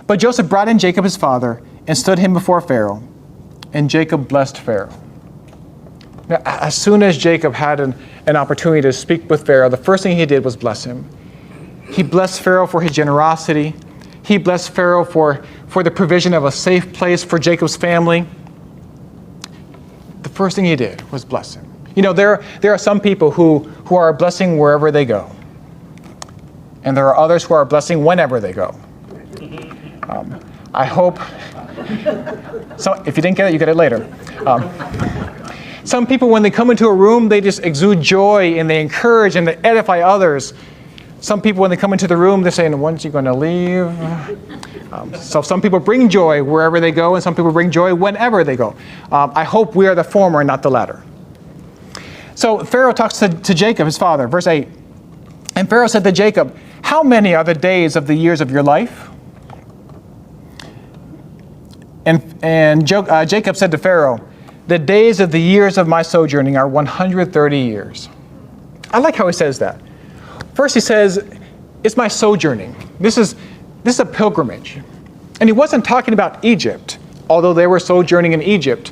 But Joseph brought in Jacob his father and stood him before Pharaoh, and Jacob blessed Pharaoh. Now, as soon as Jacob had an opportunity to speak with Pharaoh, the first thing he did was bless him. He blessed Pharaoh for his generosity. He blessed Pharaoh for the provision of a safe place for Jacob's family. The first thing he did was bless him. You know, there are some people who are a blessing wherever they go. And there are others who are a blessing whenever they go. I hope, so if you didn't get it, you get it later. Some people, when they come into a room, they just exude joy and they encourage and they edify others. Some people, when they come into the room, they're saying, when's you going to leave? So some people bring joy wherever they go, and some people bring joy whenever they go. I hope we are the former and not the latter. So Pharaoh talks to Jacob, his father, verse 8. And Pharaoh said to Jacob, how many are the days of the years of your life? And Jacob said to Pharaoh, the days of the years of my sojourning are 130 years. I like how he says that. First he says, it's my sojourning. This is a pilgrimage. And he wasn't talking about Egypt, although they were sojourning in Egypt.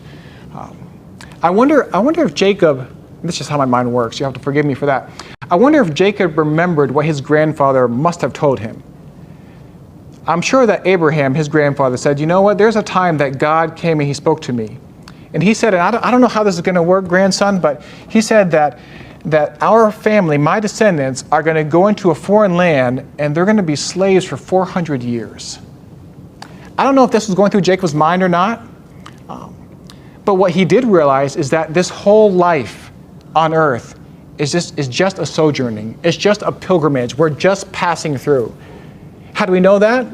I wonder if Jacob, this is just how my mind works, you have to forgive me for that. I wonder if Jacob remembered what his grandfather must have told him. I'm sure that Abraham, his grandfather, said, you know what, there's a time that God came and he spoke to me. And he said, and I don't know how this is going to work, grandson, but he said that our family, my descendants, are going to go into a foreign land and they're going to be slaves for 400 years. I don't know if this was going through Jacob's mind or not, but what he did realize is that this whole life on earth is just a sojourning. It's just a pilgrimage. We're just passing through. How do we know that?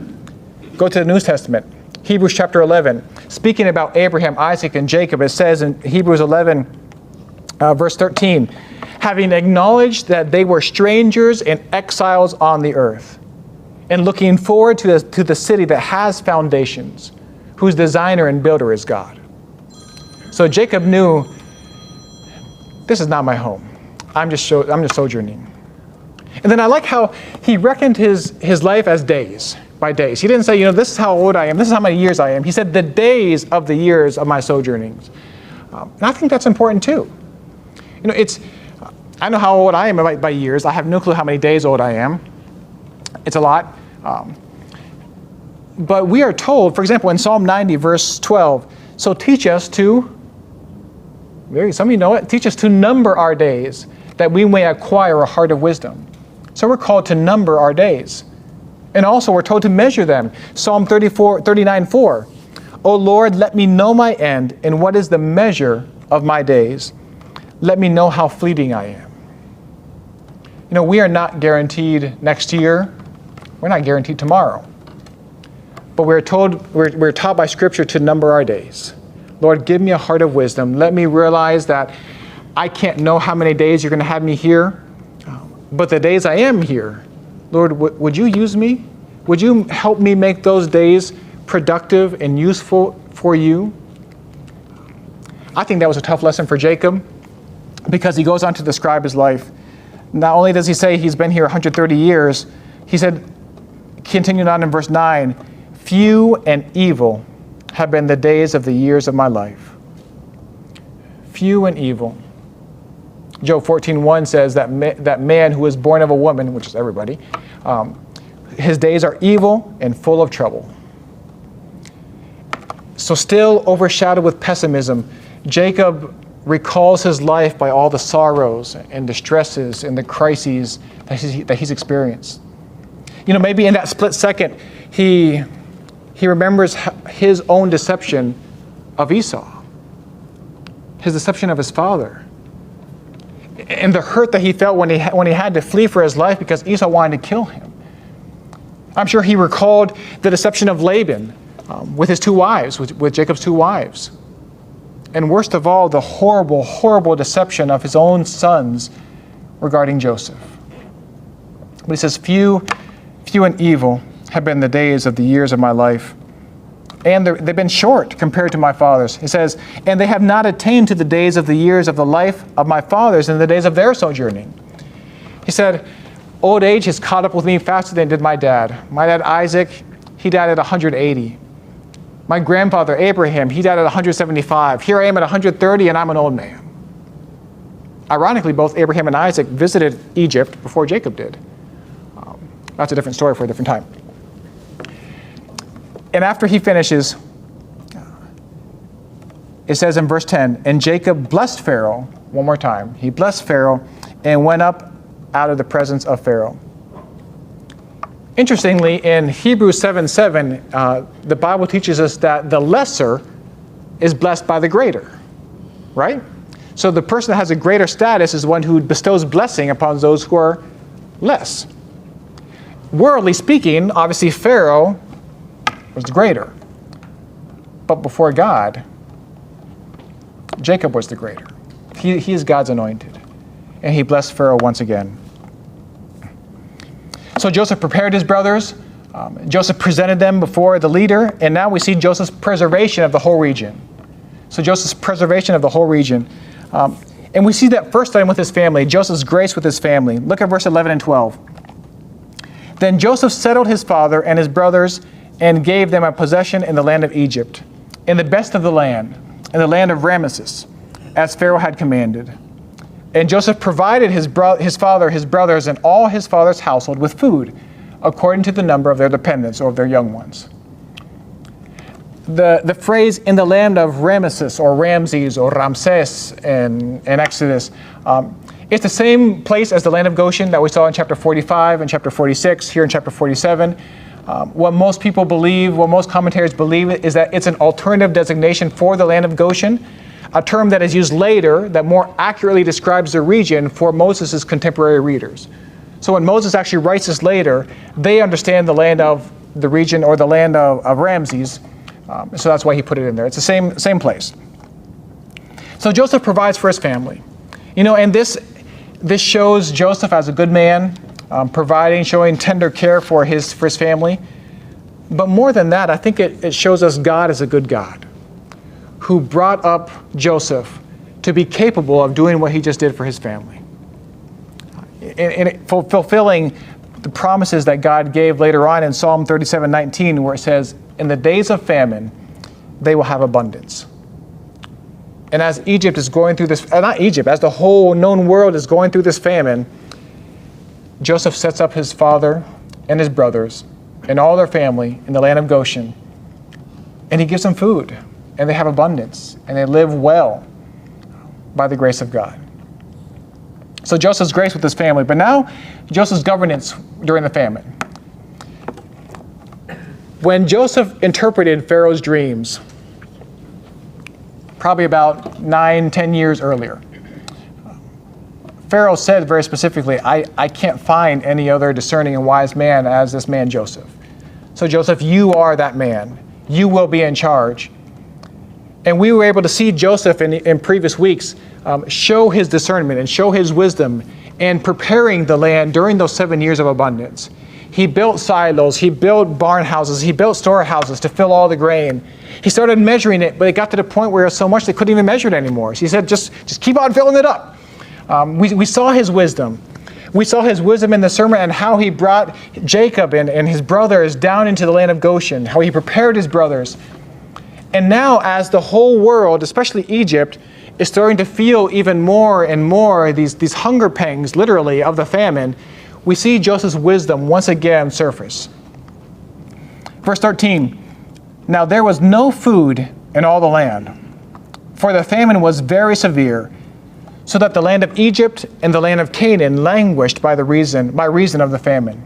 Go to the New Testament. Hebrews chapter 11. Speaking about Abraham, Isaac, and Jacob, it says in Hebrews 11, verse 13, having acknowledged that they were strangers and exiles on the earth, and looking forward to the city that has foundations, whose designer and builder is God. So Jacob knew, this is not my home. I'm just sojourning. And then I like how he reckoned his life as days, by days. He didn't say, you know, this is how old I am, this is how many years I am. He said the days of the years of my sojournings. And I think that's important too. You know, I know how old I am by years. I have no clue how many days old I am. It's a lot. But we are told, for example, in Psalm 90, verse 12, so teach us to, maybe some of you know it, teach us to number our days, that we may acquire a heart of wisdom. So we're called to number our days. And also we're told to measure them. Psalm 39:4. O Lord, let me know my end, and what is the measure of my days. Let me know how fleeting I am. You know, we are not guaranteed next year. We're not guaranteed tomorrow. But we're taught by Scripture to number our days. Lord, give me a heart of wisdom. Let me realize that I can't know how many days you're going to have me here. But the days I am here, Lord, would you use me? Would you help me make those days productive and useful for you? I think that was a tough lesson for Jacob, because he goes on to describe his life. Not only does he say he's been here 130 years, he said, continuing on in verse 9, few and evil have been the days of the years of my life. Few and evil. Job 14:1 says that man who is born of a woman, which is everybody, his days are evil and full of trouble. So still overshadowed with pessimism, Jacob recalls his life by all the sorrows and distresses and the crises that he's experienced. You know, maybe in that split second, he remembers his own deception of Esau, his deception of his father, and the hurt that he felt when he had to flee for his life because Esau wanted to kill him. I'm sure he recalled the deception of Laban with his two wives, with Jacob's two wives. And worst of all, the horrible, horrible deception of his own sons regarding Joseph. But he says, few and evil have been the days of the years of my life. And they've been short compared to my fathers. He says, and they have not attained to the days of the years of the life of my fathers in the days of their sojourning. He said, old age has caught up with me faster than did my dad. My dad Isaac, he died at 180. My grandfather, Abraham, he died at 175. Here I am at 130, and I'm an old man. Ironically, both Abraham and Isaac visited Egypt before Jacob did. That's a different story for a different time. And after he finishes, it says in verse 10, and Jacob blessed Pharaoh, one more time. He blessed Pharaoh and went up out of the presence of Pharaoh. Interestingly, in Hebrews 7:7, the Bible teaches us that the lesser is blessed by the greater, right? So the person that has a greater status is the one who bestows blessing upon those who are less. Worldly speaking, obviously Pharaoh was greater. But before God, Jacob was the greater. He is God's anointed. And he blessed Pharaoh once again. So Joseph prepared his brothers. Joseph presented them before the leader. And now we see Joseph's preservation of the whole region. So Joseph's preservation of the whole region. And we see that first time with his family, Joseph's grace with his family. Look at verse 11 and 12. Then Joseph settled his father and his brothers and gave them a possession in the land of Egypt, in the best of the land, in the land of Ramesses, as Pharaoh had commanded. And Joseph provided his father, his brothers, and all his father's household with food, according to the number of their dependents or of their young ones. The phrase in the land of Ramesses or Ramses or Ramses in Exodus, it's the same place as the land of Goshen that we saw in chapter 45 and chapter 46, here in chapter 47. What most people believe, what most commentators believe, is that it's an alternative designation for the land of Goshen, a term that is used later that more accurately describes the region for Moses' contemporary readers. So when Moses actually writes this later, they understand the land of the region or the land of Ramses. So that's why he put it in there. It's the same place. So Joseph provides for his family. And this shows Joseph as a good man, providing, showing tender care for his family. But more than that, I think it shows us God is a good God who brought up Joseph to be capable of doing what he just did for his family. And fulfilling the promises that God gave later on in Psalm 37:19, where it says, in the days of famine, they will have abundance. And as Egypt is going through this, not Egypt, as the whole known world is going through this famine, Joseph sets up his father and his brothers and all their family in the land of Goshen, and he gives them food, and they have abundance, and they live well by the grace of God. So Joseph's grace with his family, but now Joseph's governance during the famine. When Joseph interpreted Pharaoh's dreams, probably about 9-10 years earlier, Pharaoh said very specifically, I can't find any other discerning and wise man as this man Joseph. So Joseph, you are that man. You will be in charge. And we were able to see Joseph in previous weeks show his discernment and show his wisdom in preparing the land during those 7 years of abundance. He built silos, he built barn houses, he built storehouses to fill all the grain. He started measuring it, but it got to the point where it was so much they couldn't even measure it anymore. So he said, just keep on filling it up. We saw his wisdom. We saw his wisdom in the sermon and how he brought Jacob and his brothers down into the land of Goshen, how he prepared his brothers. And now as the whole world, especially Egypt, is starting to feel even more and more these hunger pangs, literally, of the famine, we see Joseph's wisdom once again surface. Verse 13, now there was no food in all the land, for the famine was very severe, so that the land of Egypt and the land of Canaan languished by reason of the famine.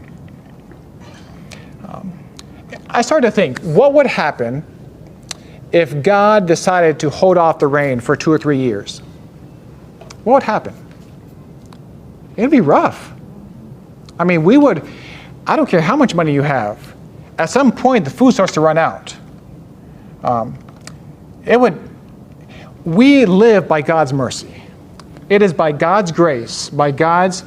I started to think, what would happen if God decided to hold off the rain for 2 or 3 years? What would happen? It'd be rough. I mean, I don't care how much money you have. At some point, the food starts to run out. We live by God's mercy. It is by God's grace, by God's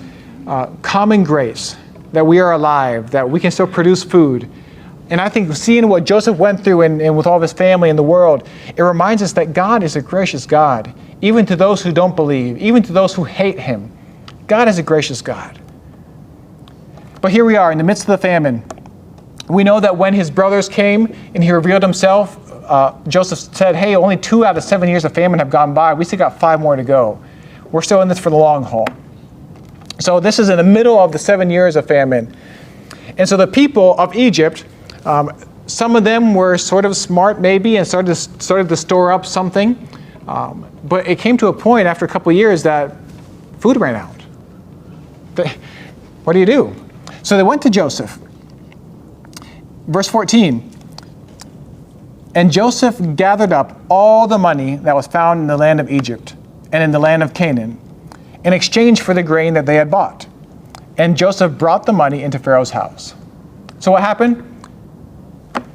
common grace, that we are alive, that we can still produce food. And I think seeing what Joseph went through and with all of his family in the world, it reminds us that God is a gracious God, even to those who don't believe, even to those who hate him. God is a gracious God. But here we are in the midst of the famine. We know that when his brothers came and he revealed himself, Joseph said, hey, only 2 out of 7 years of famine have gone by. We still got 5 more to go. We're still in this for the long haul. So this is in the middle of the 7 years of famine. And so the people of Egypt, some of them were sort of smart maybe and started to store up something. But it came to a point after a couple of years that food ran out. What do? So they went to Joseph. Verse 14. And Joseph gathered up all the money that was found in the land of Egypt and in the land of Canaan in exchange for the grain that they had bought. And Joseph brought the money into Pharaoh's house. So what happened?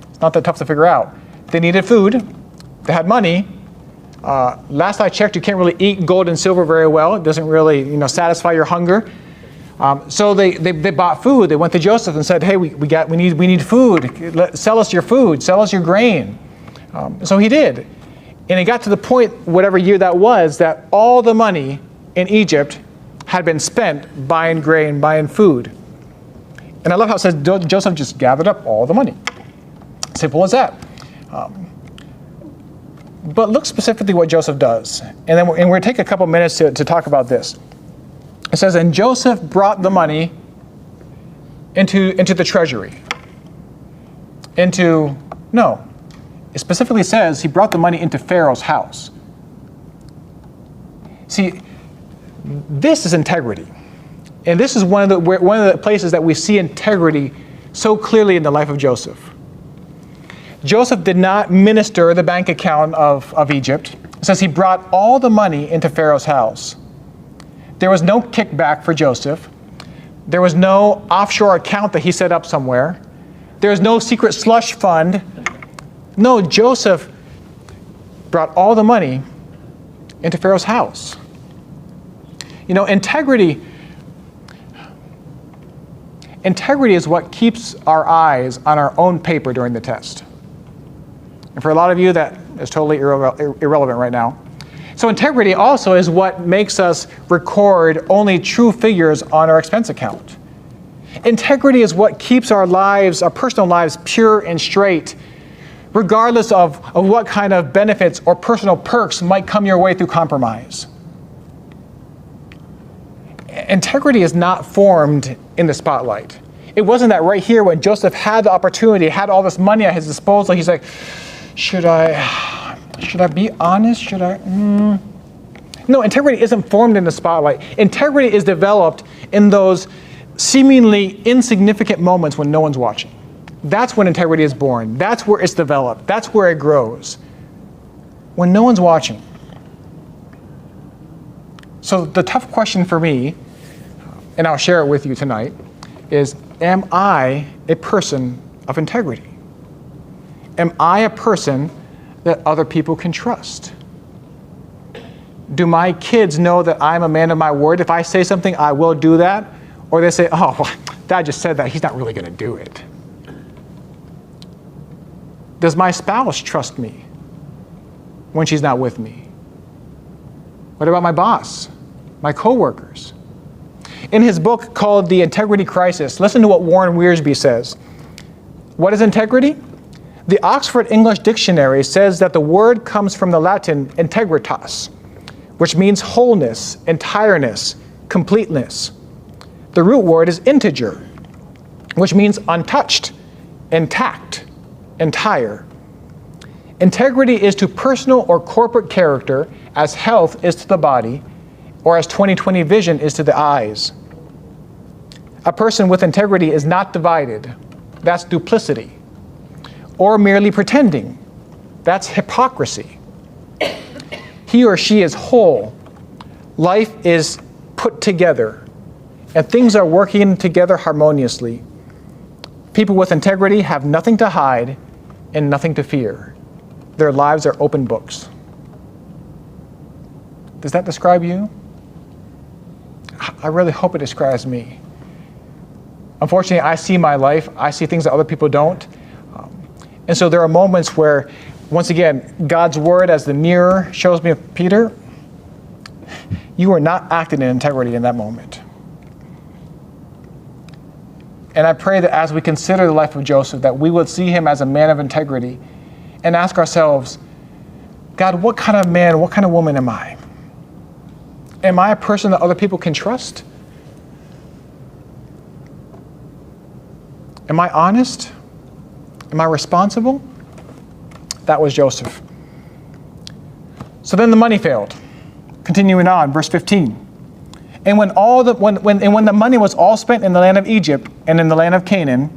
It's not that tough to figure out. They needed food. They had money. Last I checked, you can't really eat gold and silver very well. It doesn't really, satisfy your hunger. So they bought food. They went to Joseph and said, "Hey, we need food. Sell us your food. Sell us your grain." So he did, and it got to the point, whatever year that was, that all the money in Egypt had been spent buying grain, buying food. And I love how it says Joseph just gathered up all the money. Simple as that. But look specifically what Joseph does, and then we're going to take a couple minutes to talk about this. It says, and Joseph brought the money into the treasury. It specifically says he brought the money into Pharaoh's house. See, this is integrity. And this is one of the places that we see integrity so clearly in the life of Joseph. Joseph did not minister the bank account of Egypt. It says he brought all the money into Pharaoh's house. There was no kickback for Joseph. There was no offshore account that he set up somewhere. There was no secret slush fund. No, Joseph brought all the money into Pharaoh's house. Integrity is what keeps our eyes on our own paper during the test. And for a lot of you, that is totally irrelevant right now. So integrity also is what makes us record only true figures on our expense account. Integrity is what keeps our lives, our personal lives, pure and straight, regardless of what kind of benefits or personal perks might come your way through compromise. Integrity is not formed in the spotlight. It wasn't that right here when Joseph had the opportunity, had all this money at his disposal, he's like, should I be honest? No, integrity isn't formed in the spotlight. Integrity is developed in those seemingly insignificant moments when no one's watching. That's when integrity is born. That's where it's developed. That's where it grows. When no one's watching. So the tough question for me, and I'll share it with you tonight, is, am I a person of integrity? Am I a person that other people can trust? Do my kids know that I'm a man of my word? If I say something, I will do that? Or they say, oh, well, Dad just said that, he's not really going to do it. Does my spouse trust me when she's not with me? What about my boss, my coworkers? In his book called The Integrity Crisis, listen to what Warren Wiersbe says. What is integrity? The Oxford English Dictionary says that the word comes from the Latin integritas, which means wholeness, entireness, completeness. The root word is integer, which means untouched, intact, entire. Integrity is to personal or corporate character as health is to the body, or as 20/20 vision is to the eyes. A person with integrity is not divided. That's duplicity. Or merely pretending. That's hypocrisy. He or she is whole. Life is put together, and things are working together harmoniously. People with integrity have nothing to hide and nothing to fear. Their lives are open books. Does that describe you? I really hope it describes me. Unfortunately, I see my life. I see things that other people don't. And so there are moments where, once again, God's word as the mirror shows me, Peter, you are not acting in integrity in that moment. And I pray that as we consider the life of Joseph, that we would see him as a man of integrity and ask ourselves, God, what kind of man, what kind of woman am I? Am I a person that other people can trust? Am I honest? Am I responsible? That was Joseph. So then the money failed. Continuing on, verse 15. And when the money was all spent in the land of Egypt and in the land of Canaan,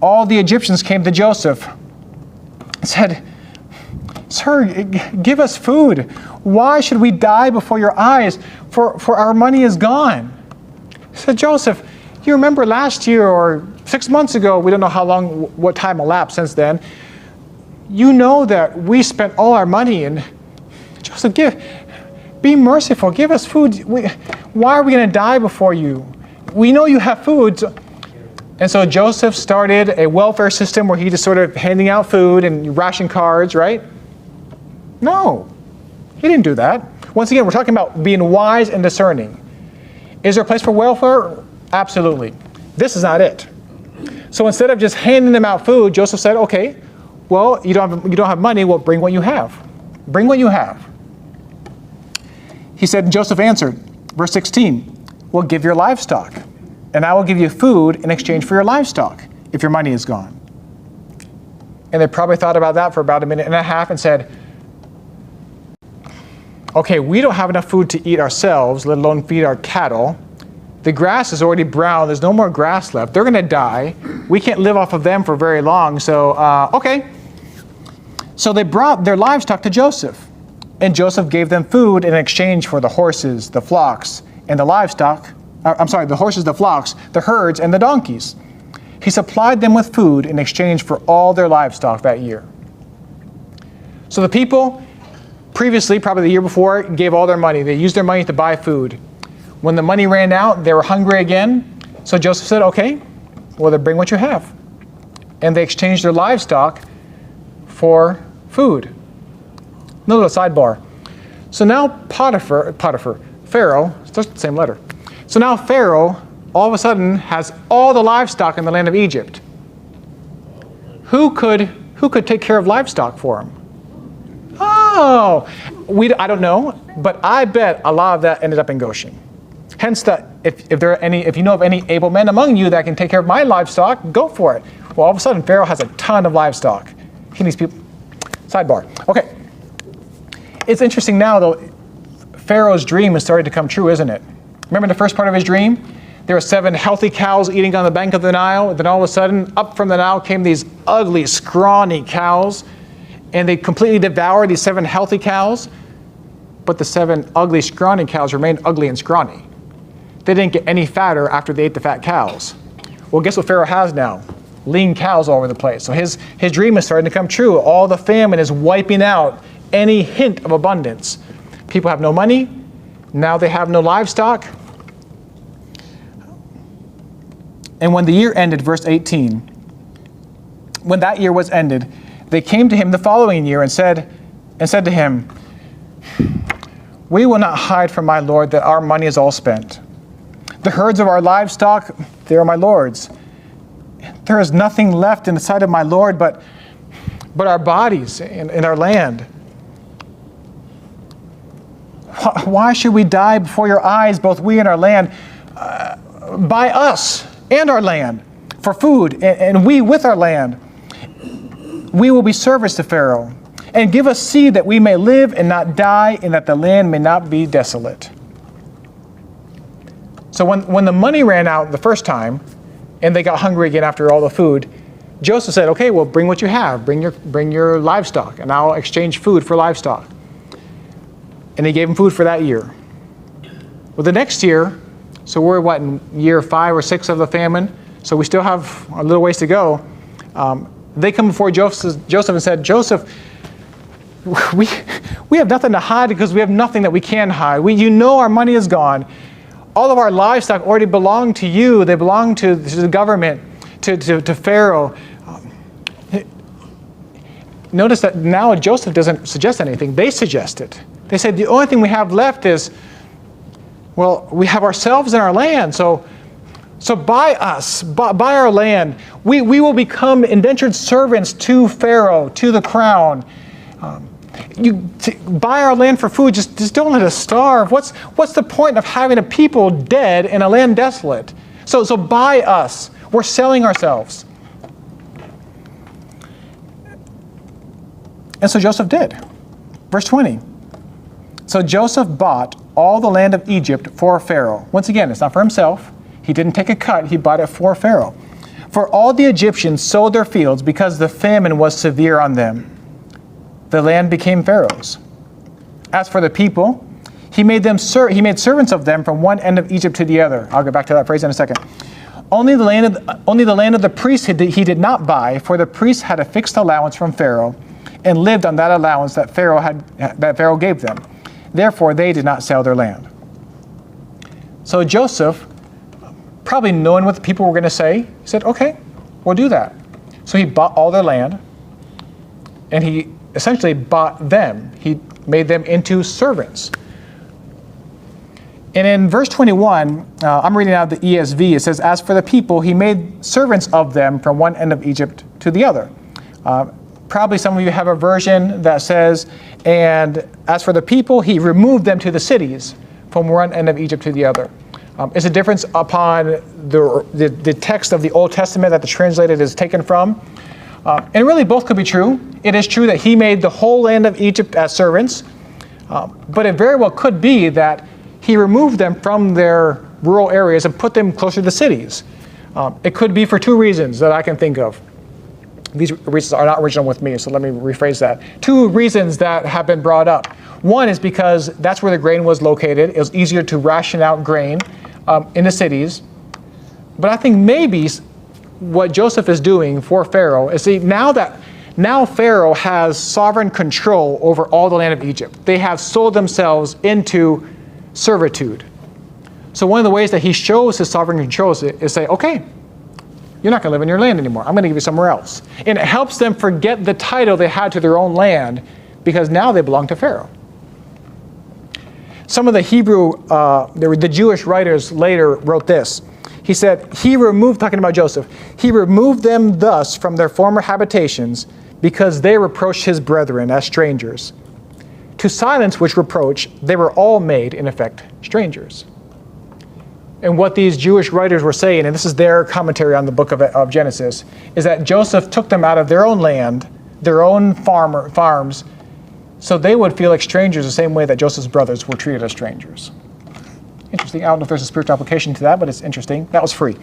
all the Egyptians came to Joseph and said, Sir, give us food. Why should we die before your eyes? For our money is gone. He said, Joseph, you remember last year or 6 months ago, we don't know how long, what time elapsed since then, you know that we spent all our money, and Joseph, be merciful, give us food. Why are we going to die before you? We know you have food. And so Joseph started a welfare system where he just sort of handing out food and ration cards, right? No, he didn't do that. Once again, we're talking about being wise and discerning. Is there a place for welfare? Absolutely. This is not it. So instead of just handing them out food, Joseph said, okay, well, you don't have money, well, bring what you have. Bring what you have. He said, Joseph answered, verse 16, well, give your livestock, and I will give you food in exchange for your livestock, if your money is gone. And they probably thought about that for about a minute and a half and said, okay, we don't have enough food to eat ourselves, let alone feed our cattle. The grass is already brown. There's no more grass left. They're going to die. We can't live off of them for very long. So, okay. So they brought their livestock to Joseph. And Joseph gave them food in exchange for the horses, the flocks, and the livestock. The horses, the flocks, the herds, and the donkeys. He supplied them with food in exchange for all their livestock that year. So the people previously, probably the year before, gave all their money. They used their money to buy food. When the money ran out, they were hungry again. So Joseph said, okay, well, then bring what you have. And they exchanged their livestock for food. Another little sidebar. So now Pharaoh, it's just the same letter. So now Pharaoh, all of a sudden, has all the livestock in the land of Egypt. Who could take care of livestock for him? Oh, I don't know, but I bet a lot of that ended up in Goshen. Hence, if you know of any able men among you that can take care of my livestock, go for it. Well, all of a sudden, Pharaoh has a ton of livestock. He needs people. Sidebar. Okay. It's interesting now, though, Pharaoh's dream is starting to come true, isn't it? Remember the first part of his dream? There were 7 healthy cows eating on the bank of the Nile. Then all of a sudden, up from the Nile came these ugly, scrawny cows. And they completely devoured these 7 healthy cows. But the 7 ugly, scrawny cows remained ugly and scrawny. They didn't get any fatter after they ate the fat cows. Well, guess what Pharaoh has now? Lean cows all over the place. So his dream is starting to come true. All the famine is wiping out any hint of abundance. People have no money. Now they have no livestock. And when the year ended, verse 18, when that year was ended, they came to him the following year and said to him, we will not hide from my lord that our money is all spent. The herds of our livestock, they are my lord's. There is nothing left in the sight of my lord but our bodies and our land. Why should we die before your eyes, both we and our land, by us and our land, for food, and we with our land? We will be servants to Pharaoh, and give us seed that we may live and not die, and that the land may not be desolate. So when the money ran out the first time, and they got hungry again after all the food, Joseph said, okay, well, bring what you have. Bring your livestock, and I'll exchange food for livestock. And he gave him food for that year. Well, the next year, so we're in year 5 or 6 of the famine, so we still have a little ways to go. They come before Joseph and said, Joseph, we have nothing to hide because we have nothing that we can hide. You know our money is gone. All of our livestock already belong to you. They belong to the government, to Pharaoh. Notice that now Joseph doesn't suggest anything. They suggest it. They said the only thing we have left is, well, we have ourselves and our land. So So buy us, buy our land. We will become indentured servants to Pharaoh, to the crown. Buy our land for food. Just don't let us starve. What's the point of having a people dead and a land desolate? So buy us. We're selling ourselves. And so Joseph did. Verse 20. So Joseph bought all the land of Egypt for Pharaoh. Once again, it's not for himself. He didn't take a cut. He bought it for Pharaoh. For all the Egyptians sold their fields because the famine was severe on them. The land became Pharaoh's. As for the people, he made servants of them from one end of Egypt to the other. I'll get back to that phrase in a second. Only the land of the priests he did not buy, for the priests had a fixed allowance from Pharaoh, and lived on that allowance that Pharaoh gave them. Therefore, they did not sell their land. So Joseph, probably knowing what the people were going to say, he said, okay, we'll do that. So he bought all their land, and he essentially bought them. He made them into servants. And in verse 21, I'm reading out the ESV, it says, as for the people, he made servants of them from one end of Egypt to the other. Probably some of you have a version that says, and as for the people, he removed them to the cities from one end of Egypt to the other. It's a difference upon the text of the Old Testament that the translated is taken from. And really both could be true. It is true that he made the whole land of Egypt as servants, but it very well could be that he removed them from their rural areas and put them closer to cities. It could be for two reasons that I can think of. These reasons are not original with me, so let me rephrase that. Two reasons that have been brought up. One is because that's where the grain was located. It was easier to ration out grain in the cities. But I think maybe what Joseph is doing for Pharaoh is, now Pharaoh has sovereign control over all the land of Egypt. They have sold themselves into servitude. So one of the ways that he shows his sovereign control is say, okay, you're not going to live in your land anymore. I'm going to give you somewhere else. And it helps them forget the title they had to their own land, because now they belong to Pharaoh. Some of the the Jewish writers later wrote this. He said, talking about Joseph, he removed them thus from their former habitations because they reproached his brethren as strangers. To silence which reproach, they were all made, in effect, strangers. And what these Jewish writers were saying, and this is their commentary on the book of Genesis, is that Joseph took them out of their own land, their own farms, so they would feel like strangers the same way that Joseph's brothers were treated as strangers. Interesting. I don't know if there's a spiritual application to that, but it's interesting. That was free.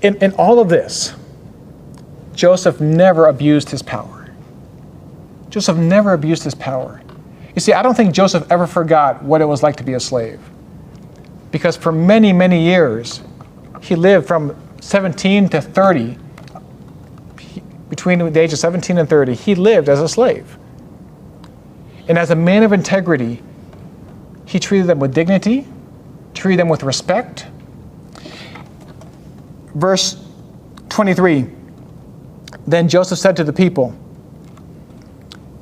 In all of this, Joseph never abused his power. Joseph never abused his power. You see, I don't think Joseph ever forgot what it was like to be a slave. Because for many, many years, he lived from 17 to 30. Between the age of 17 and 30, he lived as a slave. And as a man of integrity, he treated them with dignity, treated them with respect. Verse 23, then Joseph said to the people,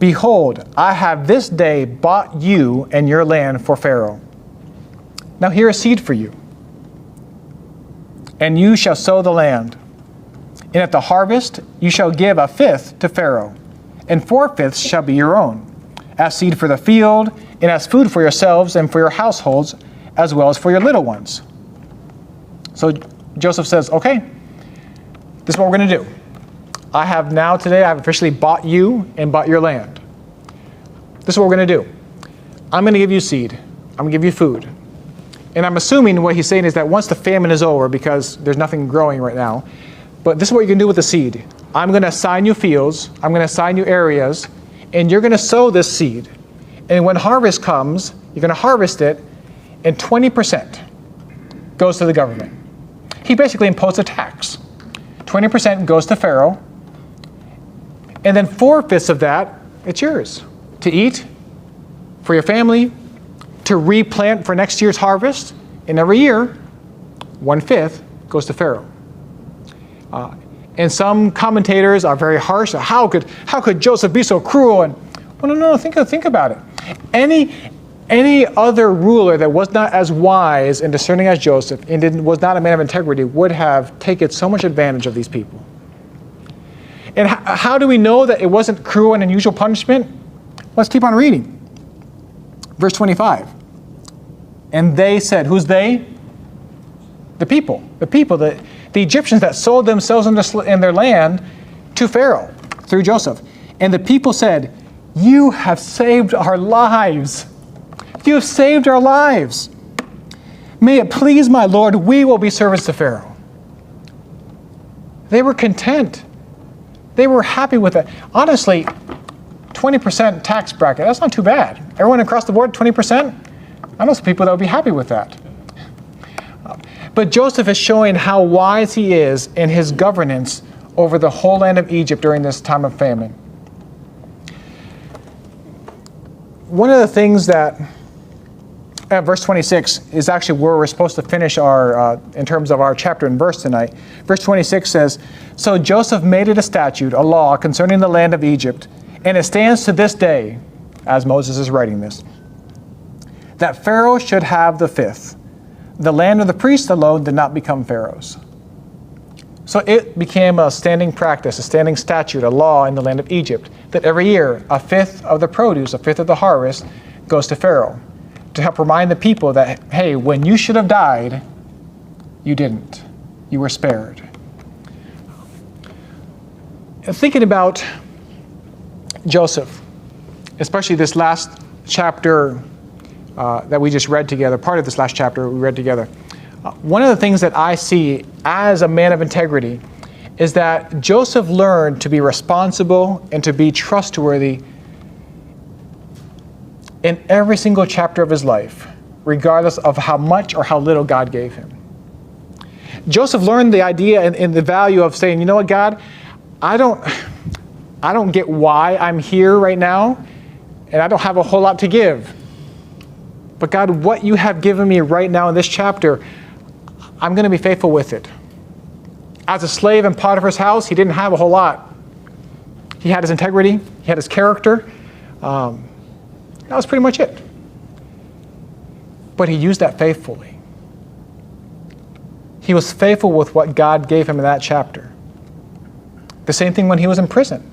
behold, I have this day bought you and your land for Pharaoh. Now here is seed for you, and you shall sow the land. And at the harvest you shall give a fifth to Pharaoh, and 4/5 shall be your own, as seed for the field, and as food for yourselves and for your households, as well as for your little ones. So Joseph says, okay, this is what we're going to do. I have officially bought you and bought your land. This is what we're going to do. I'm going to give you seed. I'm going to give you food. And I'm assuming what he's saying is that once the famine is over, because there's nothing growing right now, but this is what you can do with the seed. I'm going to assign you fields. I'm going to assign you areas, and you're going to sow this seed. And when harvest comes, you're going to harvest it, and 20% goes to the government. He basically imposed a tax. 20% goes to Pharaoh, and then 4/5 of that, it's yours to eat, for your family, to replant for next year's harvest, and every year, 1/5 goes to Pharaoh. And some commentators are very harsh. How could Joseph be so cruel? And well, no, think about it. Any other ruler that was not as wise and discerning as Joseph and was not a man of integrity would have taken so much advantage of these people. And how do we know that it wasn't cruel and unusual punishment? Let's keep on reading. Verse 25. And they said, who's they? The people, the Egyptians that sold themselves in their land to Pharaoh through Joseph. And the people said, you have saved our lives. You have saved our lives. May it please my Lord, we will be servants to Pharaoh. They were content. They were happy with it. Honestly, 20% tax bracket, that's not too bad. Everyone across the board, 20%? I know some people that would be happy with that. But Joseph is showing how wise he is in his governance over the whole land of Egypt during this time of famine. One of the things that, verse 26 is actually where we're supposed to finish our, in terms of our chapter and verse tonight. Verse 26 says, so Joseph made it a statute, a law concerning the land of Egypt, and it stands to this day, as Moses is writing this, that Pharaoh should have the fifth. The land of the priests alone did not become Pharaoh's. So it became a standing practice, a standing statute, a law in the land of Egypt, that every year a fifth of the produce, a fifth of the harvest, goes to Pharaoh, to help remind the people that, hey, when you should have died, you didn't. You were spared. And thinking about Joseph, especially this last chapter that we just read together, part of this last chapter we read together, one of the things that I see as a man of integrity is that Joseph learned to be responsible and to be trustworthy in every single chapter of his life, regardless of how much or how little God gave him. Joseph learned the idea and the value of saying, you know what, God, I don't get why I'm here right now, and I don't have a whole lot to give. But God, what you have given me right now in this chapter, I'm going to be faithful with it. As a slave in Potiphar's house, he didn't have a whole lot. He had his integrity, he had his character. That was pretty much it. But he used that faithfully. He was faithful with what God gave him in that chapter. The same thing when he was in prison.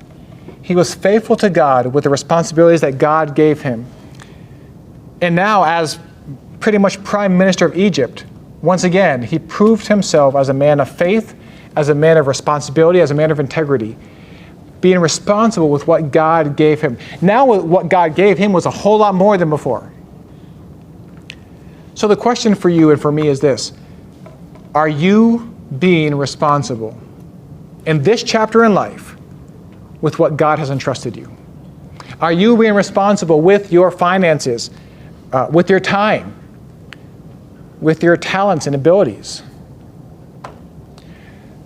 He was faithful to God with the responsibilities that God gave him. And now, as pretty much Prime Minister of Egypt, once again, he proved himself as a man of faith, as a man of responsibility, as a man of integrity, being responsible with what God gave him. Now what God gave him was a whole lot more than before. So the question for you and for me is this: are you being responsible in this chapter in life with what God has entrusted you? Are you being responsible with your finances, with your time, with your talents and abilities?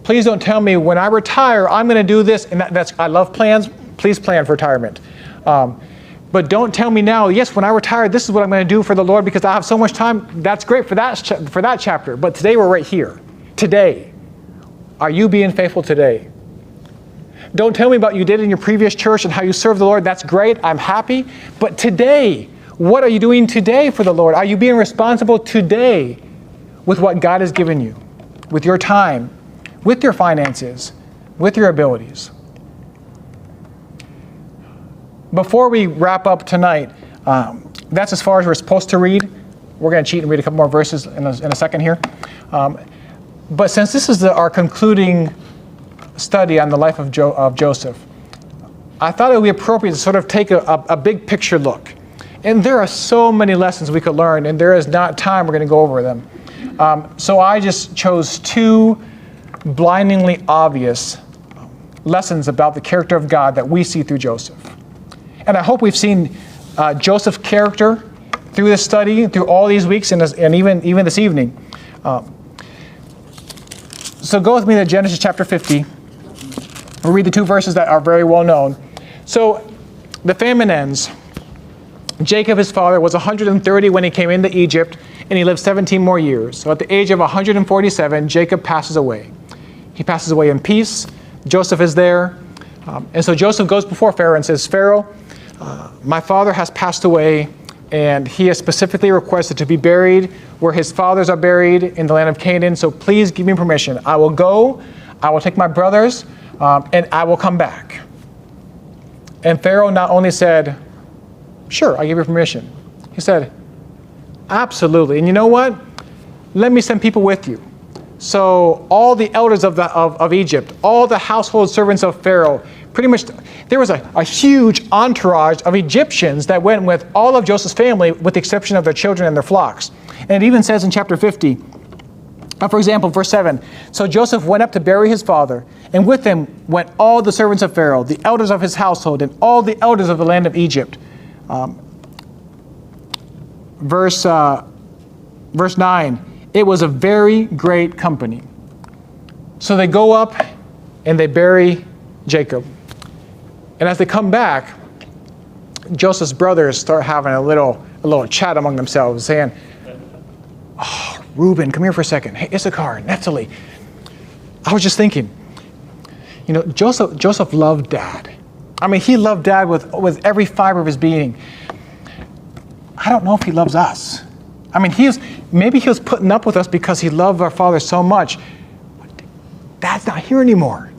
Please don't tell me when I retire, I'm going to do this. And I love plans. Please plan for retirement. But don't tell me now, yes, when I retire, this is what I'm going to do for the Lord because I have so much time. That's great for that chapter. But today we're right here. Today. Are you being faithful today? Don't tell me about what you did in your previous church and how you served the Lord. That's great. I'm happy. But today, what are you doing today for the Lord? Are you being responsible today with what God has given you, with your time, with your finances, with your abilities? Before we wrap up tonight, that's as far as we're supposed to read. We're going to cheat and read a couple more verses in a second here. But since this is our concluding study on the life of Joseph, I thought it would be appropriate to sort of take a big picture look. And there are so many lessons we could learn, and there is not time we're going to go over them. So I just chose two blindingly obvious lessons about the character of God that we see through Joseph. And I hope we've seen Joseph's character through this study, through all these weeks, and even this evening. So go with me to Genesis chapter 50. We'll read the two verses that are very well known. So the famine ends. Jacob, his father, was 130 when he came into Egypt, and he lived 17 more years. So at the age of 147, Jacob passes away. He passes away in peace. Joseph is there. And so Joseph goes before Pharaoh and says, Pharaoh, my father has passed away. And he has specifically requested to be buried where his fathers are buried in the land of Canaan. So please give me permission. I will go, I will take my brothers, and I will come back. And Pharaoh not only said, sure, I give you permission. He said, absolutely. And you know what? Let me send people with you. So all the elders of Egypt, all the household servants of Pharaoh, pretty much there was a huge entourage of Egyptians that went with all of Joseph's family with the exception of their children and their flocks. And it even says in chapter 50, for example, verse 7, so Joseph went up to bury his father, and with him went all the servants of Pharaoh, the elders of his household, and all the elders of the land of Egypt. Verse 9, it was a very great company. So they go up and they bury Jacob. And as they come back, Joseph's brothers start having a little chat among themselves, saying, oh, Reuben, come here for a second. Hey, Issachar, Naphtali. I was just thinking, Joseph loved Dad. I mean, he loved Dad with every fiber of his being. I don't know if he loves us. I mean, maybe he was putting up with us because he loved our father so much. But Dad's not here anymore.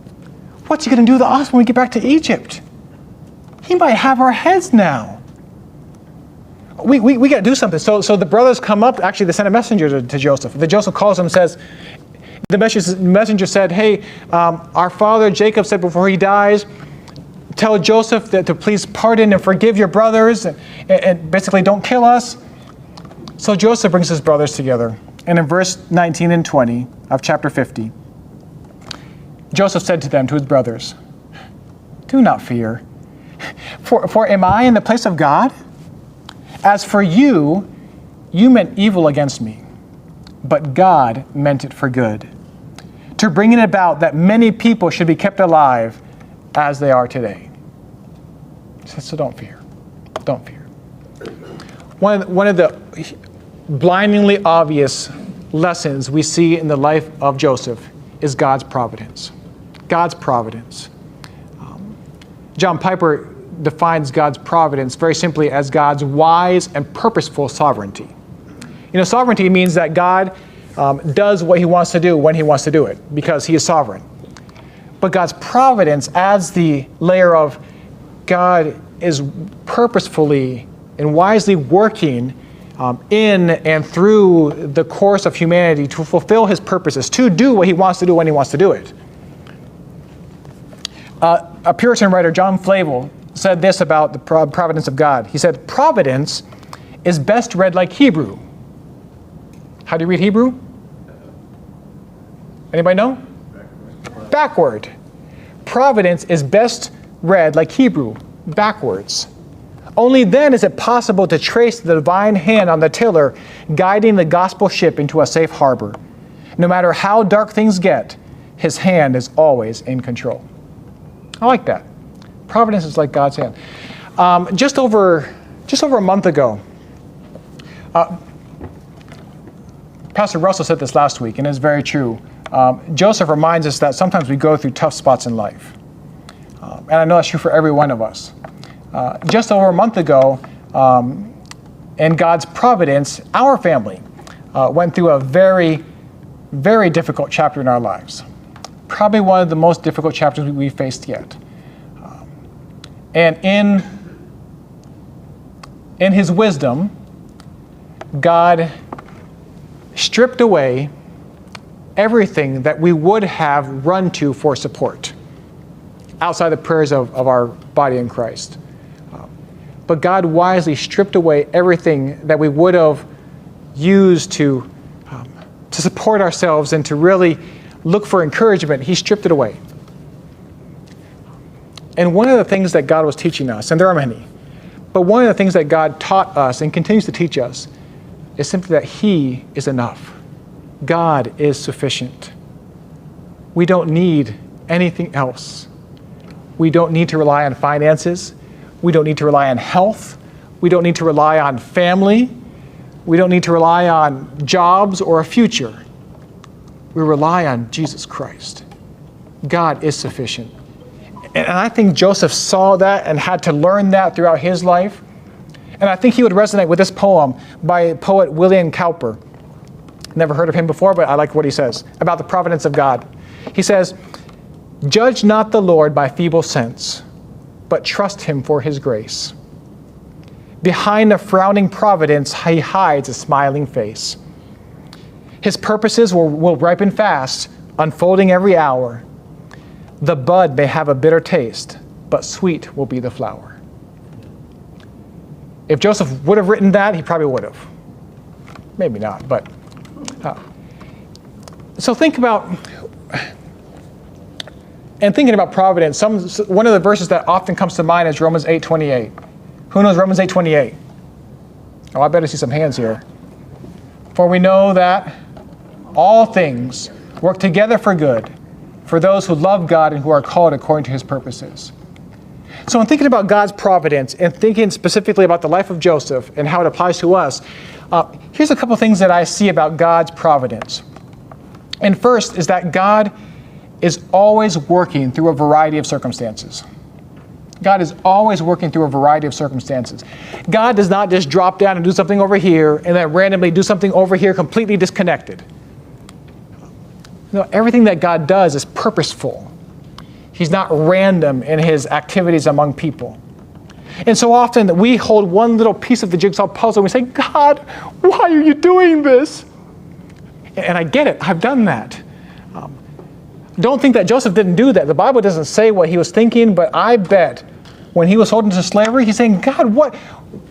What's he going to do to us when we get back to Egypt? He might have our heads now. We got to do something. So the brothers come up. Actually, they send a messenger to Joseph. Joseph calls him and says, the messenger said, hey, our father Jacob said before he dies, tell Joseph to please pardon and forgive your brothers and basically don't kill us. So Joseph brings his brothers together. And in verse 19 and 20 of chapter 50, Joseph said to them, to his brothers, do not fear, for am I in the place of God? As for you, you meant evil against me, but God meant it for good, to bring it about that many people should be kept alive as they are today. So don't fear. Don't fear. One of the blindingly obvious lessons we see in the life of Joseph is God's providence. God's providence. John Piper defines God's providence very simply as God's wise and purposeful sovereignty. Sovereignty means that God does what he wants to do when he wants to do it because he is sovereign. But God's providence adds the layer of God is purposefully and wisely working in and through the course of humanity to fulfill his purposes, to do what he wants to do when he wants to do it. A Puritan writer, John Flavel, said this about the providence of God. He said, providence is best read like Hebrew. How do you read Hebrew? Anybody know? Backward. Providence is best read like Hebrew, backwards. Only then is it possible to trace the divine hand on the tiller guiding the gospel ship into a safe harbor. No matter how dark things get, his hand is always in control. I like that. Providence is like God's hand. Just over a month ago, Pastor Russell said this last week, and it's very true. Joseph reminds us that sometimes we go through tough spots in life. And I know that's true for every one of us. Just over a month ago, in God's providence, our family went through a very, very difficult chapter in our lives. Probably one of the most difficult chapters we've faced yet. And in his wisdom, God stripped away everything that we would have run to for support outside the prayers of our body in Christ. But God wisely stripped away everything that we would have used to support ourselves and to really look for encouragement. He stripped it away. And one of the things that God was teaching us, and there are many, but one of the things that God taught us and continues to teach us is simply that he is enough. God is sufficient. We don't need anything else. We don't need to rely on finances. We don't need to rely on health. We don't need to rely on family. We don't need to rely on jobs or a future. We rely on Jesus Christ. God is sufficient. And I think Joseph saw that and had to learn that throughout his life. And I think he would resonate with this poem by poet William Cowper. Never heard of him before, but I like what he says about the providence of God. He says, "Judge not the Lord by feeble sense, but trust him for his grace. Behind a frowning providence, he hides a smiling face. His purposes will ripen fast, unfolding every hour. The bud may have a bitter taste, but sweet will be the flower." If Joseph would have written that, he probably would have. Maybe not, but. So think about, and thinking about providence, one of the verses that often comes to mind is Romans 8:28. Who knows Romans 8:28? Oh, I better see some hands here. "For we know that all things work together for good, for those who love God and who are called according to his purposes." So in thinking about God's providence and thinking specifically about the life of Joseph and how it applies to us, here's a couple things that I see about God's providence. And first is that God is always working through a variety of circumstances. God is always working through a variety of circumstances. God does not just drop down and do something over here and then randomly do something over here completely disconnected. No, everything that God does is purposeful. He's not random in his activities among people. And so often that we hold one little piece of the jigsaw puzzle and we say, "God, why are you doing this?" And I get it, I've done that. Don't think that Joseph didn't do that. The Bible doesn't say what he was thinking, but I bet when he was sold into slavery, he's saying, "God, what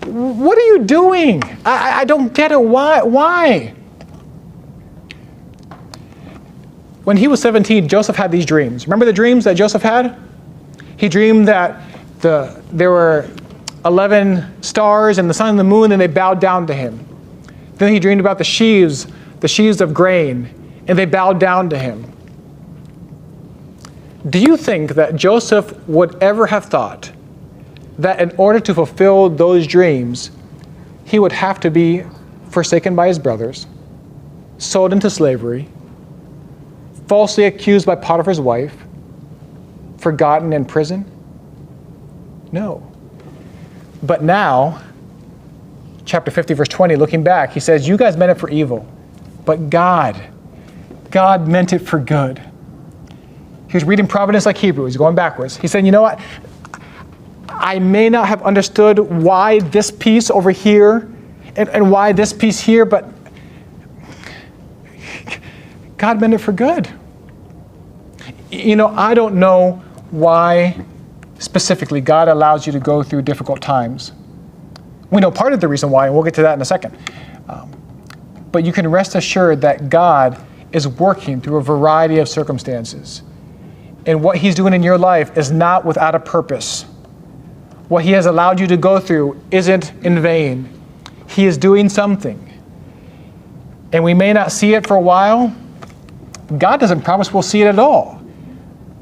are you doing? I don't get it. Why? When he was 17, Joseph had these dreams. Remember the dreams that Joseph had? He dreamed that there were 11 stars and the sun and the moon, and they bowed down to him. Then he dreamed about the sheaves of grain, and they bowed down to him. Do you think that Joseph would ever have thought that in order to fulfill those dreams, he would have to be forsaken by his brothers, sold into slavery, falsely accused by Potiphar's wife, forgotten in prison? No. But now, chapter 50, verse 20, looking back, he says, "You guys meant it for evil, but God meant it for good." He was reading Providence like Hebrew. He's going backwards. He said, "You know what? I may not have understood why this piece over here and why this piece here, but God meant it for good." You know, I don't know why specifically God allows you to go through difficult times. We know part of the reason why, and we'll get to that in a second. But you can rest assured that God is working through a variety of circumstances. And what he's doing in your life is not without a purpose. What he has allowed you to go through isn't in vain. He is doing something. And we may not see it for a while. God doesn't promise we'll see it at all.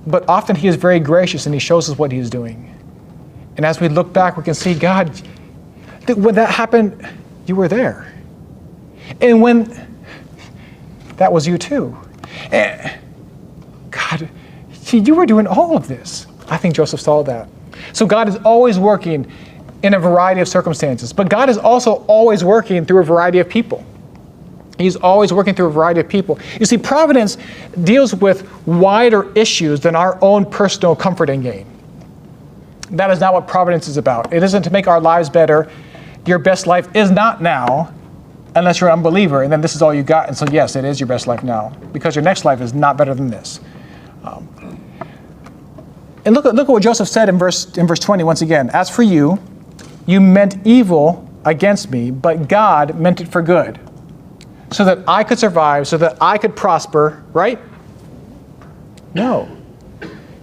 But often he is very gracious and he shows us what he is doing. And as we look back, we can see, God, when that happened, you were there. And when that was you too. And God, you were doing all of this. I think Joseph saw that. So God is always working in a variety of circumstances, but God is also always working through a variety of people. He's always working through a variety of people. You see, providence deals with wider issues than our own personal comfort and gain. That is not what providence is about. It isn't to make our lives better. Your best life is not now, unless you're an unbeliever, and then this is all you got. And so yes, it is your best life now, because your next life is not better than this. And look at what Joseph said in verse 20 once again. "As for you, you meant evil against me, but God meant it for good, so that I could survive, so that I could prosper," right? No.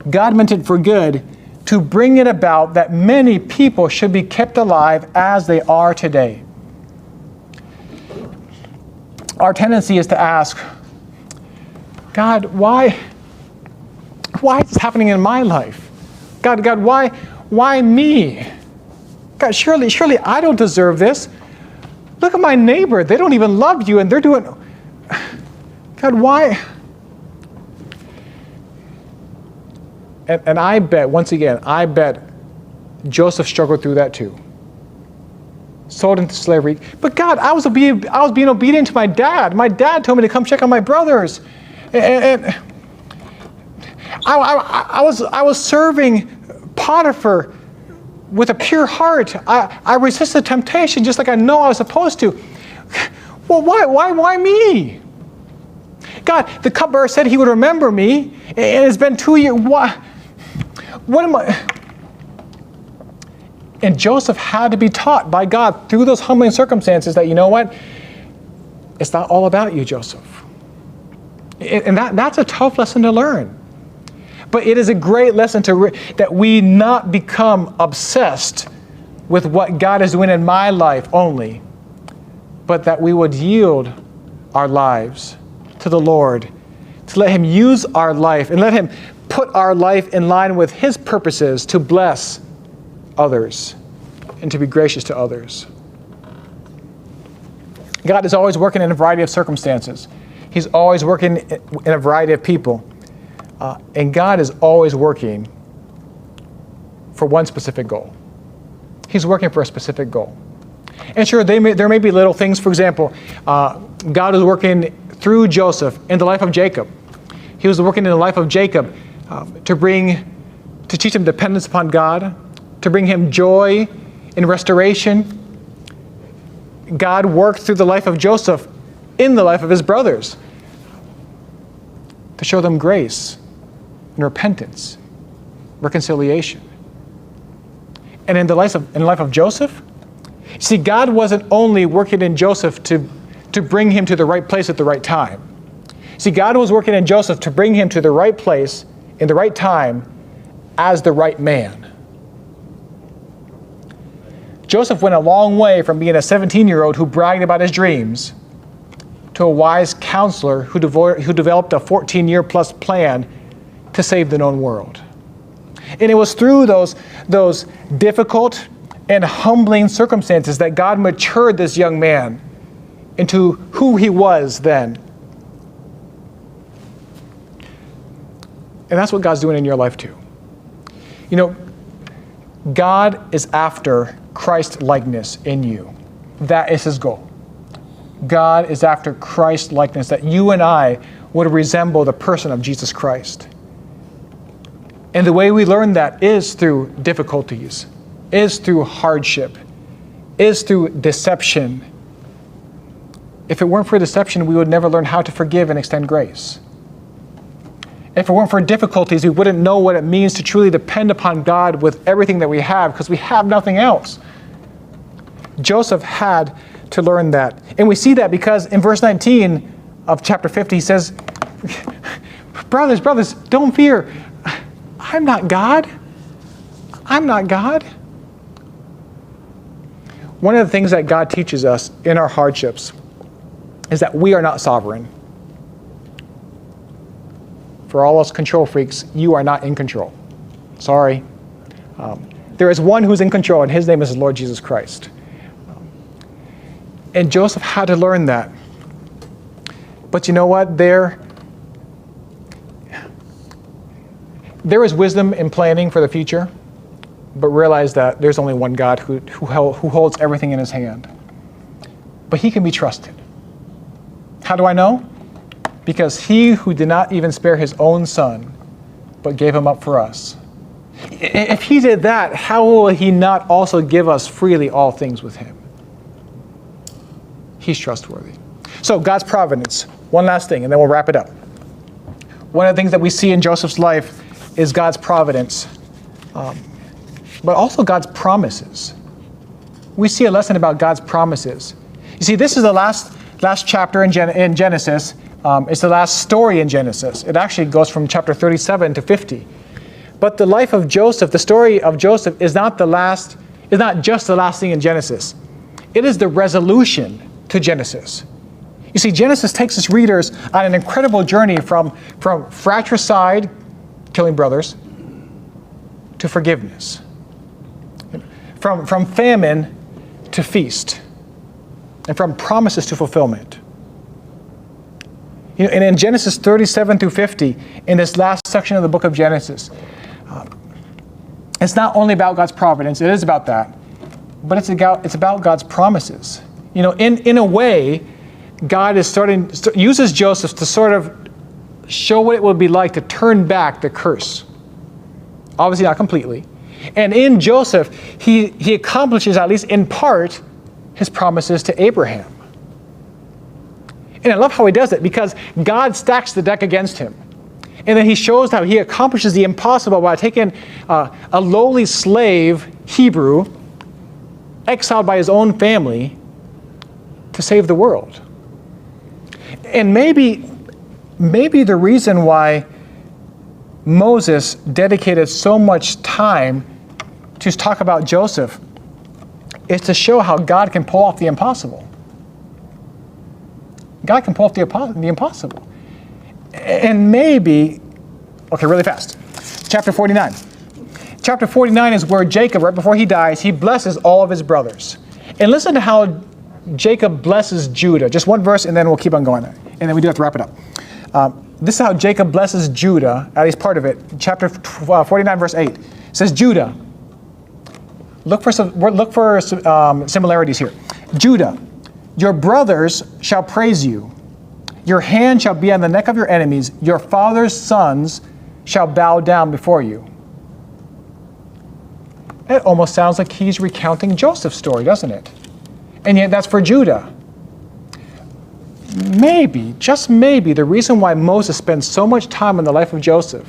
God meant it for good to bring it about that many people should be kept alive as they are today. Our tendency is to ask, "God, why is this happening in my life? God, why me? God, surely I don't deserve this. Look at my neighbor. They don't even love you, and they're doing... God, why?" And I bet, once again, Joseph struggled through that too. sold into slavery. But God, I was being obedient to my dad. My dad told me to come check on my brothers. And I was serving Potiphar with a pure heart. I resisted temptation just like I know I was supposed to. Well, why me? God, the cupbearer said he would remember me, and it's been 2 years. What am I? And Joseph had to be taught by God through those humbling circumstances that, you know what? It's not all about you, Joseph. And that's a tough lesson to learn. But it is a great lesson that we not become obsessed with what God is doing in my life only, but that we would yield our lives to the Lord, to let Him use our life and let Him put our life in line with His purposes to bless others and to be gracious to others. God is always working in a variety of circumstances. He's always working in a variety of people. And God is always working for one specific goal. He's working for a specific goal. And sure, there may be little things. For example, God is working through Joseph in the life of Jacob. He was working in the life of Jacob to teach him dependence upon God, to bring him joy in restoration. God worked through the life of Joseph in the life of his brothers to show them grace and repentance, reconciliation. And in the life of Joseph, see, God wasn't only working in Joseph to bring him to the right place at the right time. See, God was working in Joseph to bring him to the right place in the right time as the right man. Joseph went a long way from being a 17-year-old who bragged about his dreams to a wise counselor who developed a 14-year plus plan to save the known world. And it was through those difficult and humbling circumstances that God matured this young man into who he was then. And that's what God's doing in your life too. You know, God is after Christ-likeness in you. That is His goal. God is after Christ-likeness, that you and I would resemble the person of Jesus Christ. And the way we learn that is through difficulties, is through hardship, is through deception. If it weren't for deception, we would never learn how to forgive and extend grace. If it weren't for difficulties, we wouldn't know what it means to truly depend upon God with everything that we have, because we have nothing else. Joseph had to learn that. And we see that because in verse 19 of chapter 50, he says, brothers, don't fear. I'm not God. I'm not God. One of the things that God teaches us in our hardships is that we are not sovereign. For all us control freaks, you are not in control. Sorry. There is one who's in control, and His name is the Lord Jesus Christ. And Joseph had to learn that. But you know what? There is wisdom in planning for the future, but realize that there's only one God who holds everything in His hand. But He can be trusted. How do I know? Because He who did not even spare His own Son, but gave Him up for us. If He did that, how will He not also give us freely all things with Him? He's trustworthy. So God's providence. One last thing, and then we'll wrap it up. One of the things that we see in Joseph's life is God's providence, but also God's promises. We see a lesson about God's promises. You see, this is the last chapter in Genesis. It's the last story in Genesis. It actually goes from chapter 37 to 50. But the life of Joseph, the story of Joseph, is not just the last thing in Genesis. It is the resolution to Genesis. You see, Genesis takes its readers on an incredible journey from fratricide, killing brothers, to forgiveness. From famine to feast. And from promises to fulfillment. You know, and in Genesis 37 through 50, in this last section of the book of Genesis, it's not only about God's providence, it is about that, but it's about God's promises. You know, in a way, God is uses Joseph to sort of show what it would be like to turn back the curse. Obviously not completely. And in Joseph, he accomplishes, at least in part, his promises to Abraham. And I love how he does it, because God stacks the deck against him. And then he shows how he accomplishes the impossible by taking a lowly slave, Hebrew, exiled by his own family, to save the world. And maybe the reason why Moses dedicated so much time to talk about Joseph is to show how God can pull off the impossible. God can pull off the impossible. And maybe, okay, really fast. Chapter 49. Chapter 49 is where Jacob, right before he dies, he blesses all of his brothers. And listen to how Jacob blesses Judah. Just one verse, and then we'll keep on going. And then we do have to wrap it up. This is how Jacob blesses Judah, at least part of it. Chapter 49, verse 8. It says, Judah. Look for similarities here. Judah, your brothers shall praise you. Your hand shall be on the neck of your enemies. Your father's sons shall bow down before you. It almost sounds like he's recounting Joseph's story, doesn't it? And yet that's for Judah. Maybe, just maybe, the reason why Moses spends so much time in the life of Joseph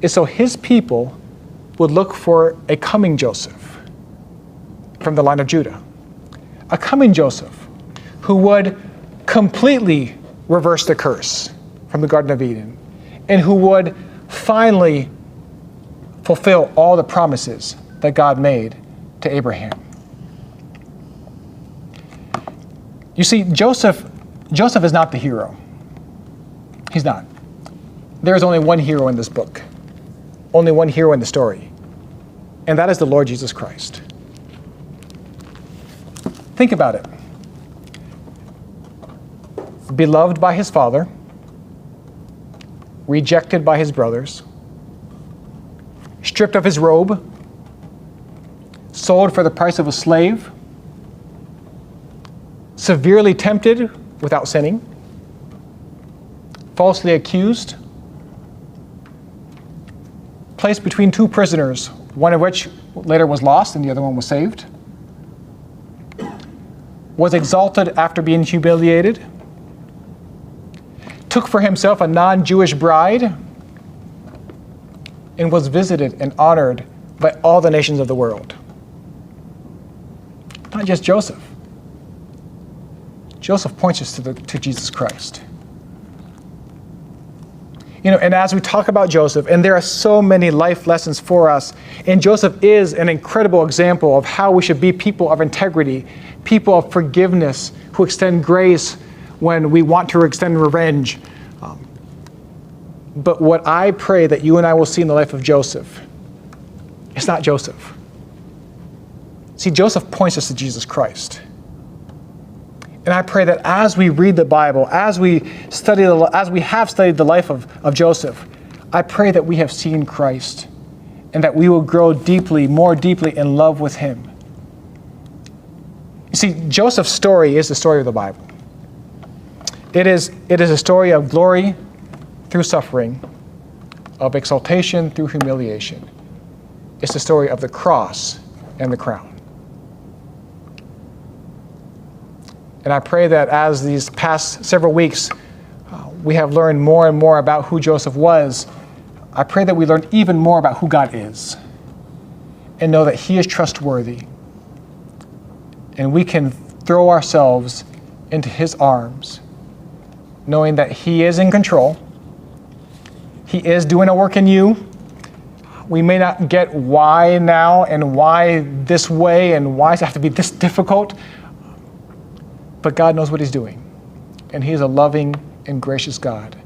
is so his people would look for a coming Joseph from the line of Judah. A coming Joseph who would completely reverse the curse from the Garden of Eden, and who would finally fulfill all the promises that God made to Abraham. You see, Joseph is not the hero. He's not. There is only one hero in this book, only one hero in the story, and that is the Lord Jesus Christ. Think about it. Beloved by his father, rejected by his brothers, stripped of his robe, sold for the price of a slave, severely tempted without sinning, falsely accused, placed between two prisoners, one of which later was lost and the other one was saved, was exalted after being humiliated, took for himself a non-Jewish bride, and was visited and honored by all the nations of the world. Not just Joseph. Joseph points us to Jesus Christ. You know, and as we talk about Joseph, and there are so many life lessons for us, and Joseph is an incredible example of how we should be people of integrity, people of forgiveness, who extend grace when we want to extend revenge. But what I pray that you and I will see in the life of Joseph, it's not Joseph. See, Joseph points us to Jesus Christ. And I pray that as we read the Bible, as we have studied the life of Joseph, I pray that we have seen Christ and that we will grow more deeply in love with him. You see, Joseph's story is the story of the Bible. It is a story of glory through suffering, of exaltation through humiliation. It's the story of the cross and the crown. And I pray that as these past several weeks we have learned more and more about who Joseph was, I pray that we learn even more about who God is and know that he is trustworthy. And we can throw ourselves into his arms, knowing that he is in control. He is doing a work in you. We may not get why now and why this way and why does it have to be this difficult, but God knows what he's doing. And he is a loving and gracious God.